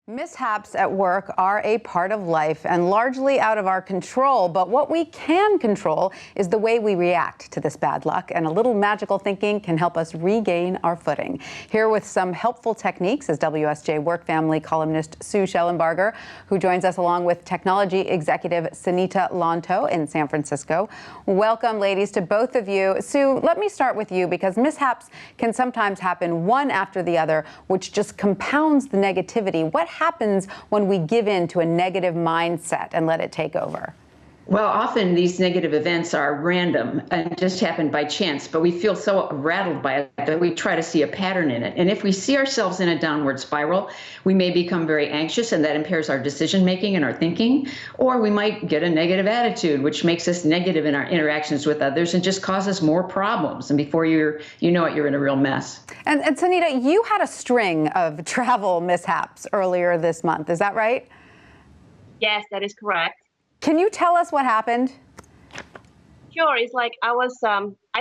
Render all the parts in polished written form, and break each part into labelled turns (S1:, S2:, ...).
S1: Mishaps at work are a part of life and largely out of our control, but what we can control is the way we react to this bad luck, and a little magical thinking can help us regain our footing. Here with some helpful techniques is WSJ Work Family columnist Sue Shellenbarger, who joins us along with technology executive Sonita Lontoh in San Francisco. Welcome, ladies, to both of you. Sue, let me start with you because mishaps can sometimes happen one after the other, which just compounds the negativity. What happens when we give in to a negative mindset and let it take over?
S2: Well, often these negative events are random and just happen by chance, but we feel so rattled by it that we try to see a pattern in it. And if we see ourselves in a downward spiral, we may become very anxious, and that impairs our decision making and our thinking, or we might get a negative attitude, which makes us negative in our interactions with others and just causes more problems. And before you know it, you're in a real mess.
S1: And Sonita, you had a string of travel mishaps earlier this month. Is that right?
S3: Yes, that is correct.
S1: Can you tell us what happened?
S3: Sure. It's like I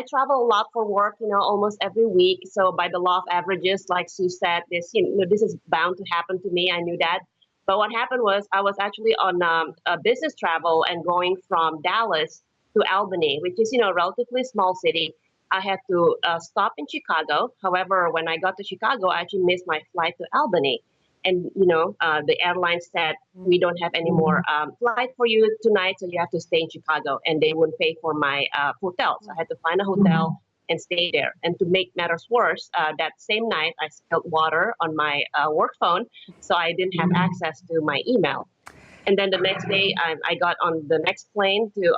S3: travel a lot for work, almost every week. So by the law of averages, like Sue said, this is bound to happen to me. I knew that. But what happened was I was actually on a business travel and going from Dallas to Albany, which is, a relatively small city. I had to stop in Chicago. However, when I got to Chicago, I actually missed my flight to Albany. And, the airline said, we don't have any more flight for you tonight, so you have to stay in Chicago. And they wouldn't pay for my hotel. So I had to find a hotel and stay there. And to make matters worse, that same night, I spilled water on my work phone, so I didn't have access to my email. And then the next day, I got on the next plane to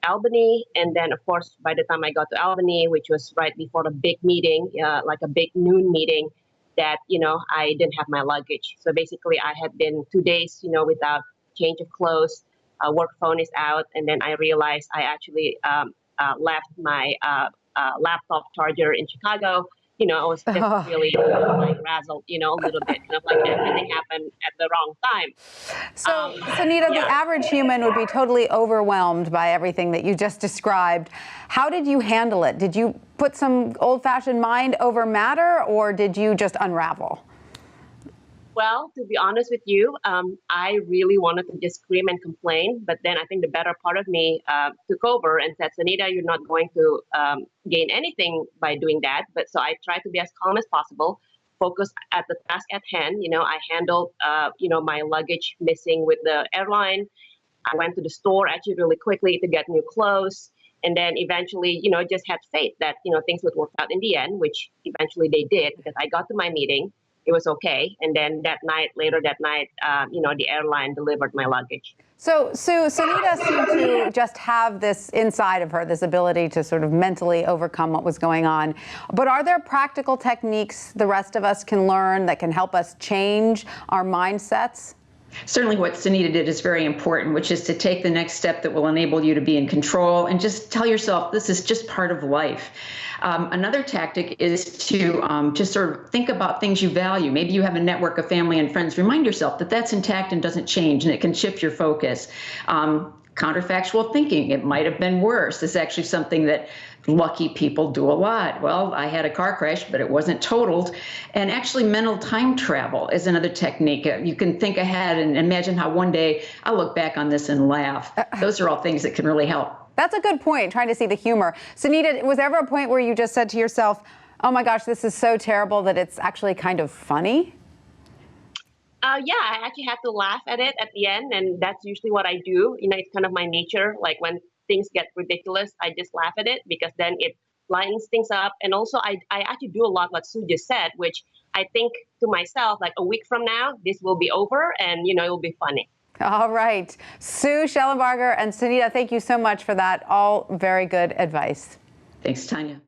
S3: Albany. And then, of course, by the time I got to Albany, which was right before a big meeting, like a big noon meeting, that, I didn't have my luggage. So basically I had been 2 days, without change of clothes. Work phone is out. And then I realized I actually left my laptop charger in Chicago. I was just really razzled, a little bit, kind of like everything happened at the wrong time.
S1: So, Sonita, the average human would be totally overwhelmed by everything that you just described. How did you handle it? Did you put some old-fashioned mind over matter, or did you just unravel?
S3: Well, to be honest with you, I really wanted to just scream and complain. But then I think the better part of me took over and said, Sonita, you're not going to gain anything by doing that. But so I tried to be as calm as possible, focus at the task at hand. I handled, my luggage missing with the airline. I went to the store actually really quickly to get new clothes. And then eventually, just had faith that, things would work out in the end, which eventually they did, because I got to my meeting. It was okay. And then later that night, the airline delivered my luggage.
S1: So Sonita seemed to just have this inside of her, this ability to sort of mentally overcome what was going on. But are there practical techniques the rest of us can learn that can help us change our mindsets?
S2: Certainly what Sonita did is very important, which is to take the next step that will enable you to be in control and just tell yourself this is just part of life. Another tactic is to just sort of think about things you value. Maybe you have a network of family and friends. Remind yourself that that's intact and doesn't change, and it can shift your focus. Counterfactual thinking, it might have been worse. This is actually something that lucky people do a lot. Well, I had a car crash, but it wasn't totaled. And actually mental time travel is another technique. You can think ahead and imagine how one day I'll look back on this and laugh. Those are all things that can really help.
S1: That's a good point, trying to see the humor. Sonita, was there ever a point where you just said to yourself, oh my gosh, this is so terrible that it's actually kind of funny?
S3: Yeah, I actually had to laugh at it at the end, and that's usually what I do. It's kind of my nature. Like when things get ridiculous, I just laugh at it because then it lightens things up. And also, I actually do a lot what Sue just said, which I think to myself, like a week from now, this will be over, and it will be funny.
S1: All right, Sue Shellenbarger and Sonita, thank you so much for that. All very good advice.
S2: Thanks, Tanya.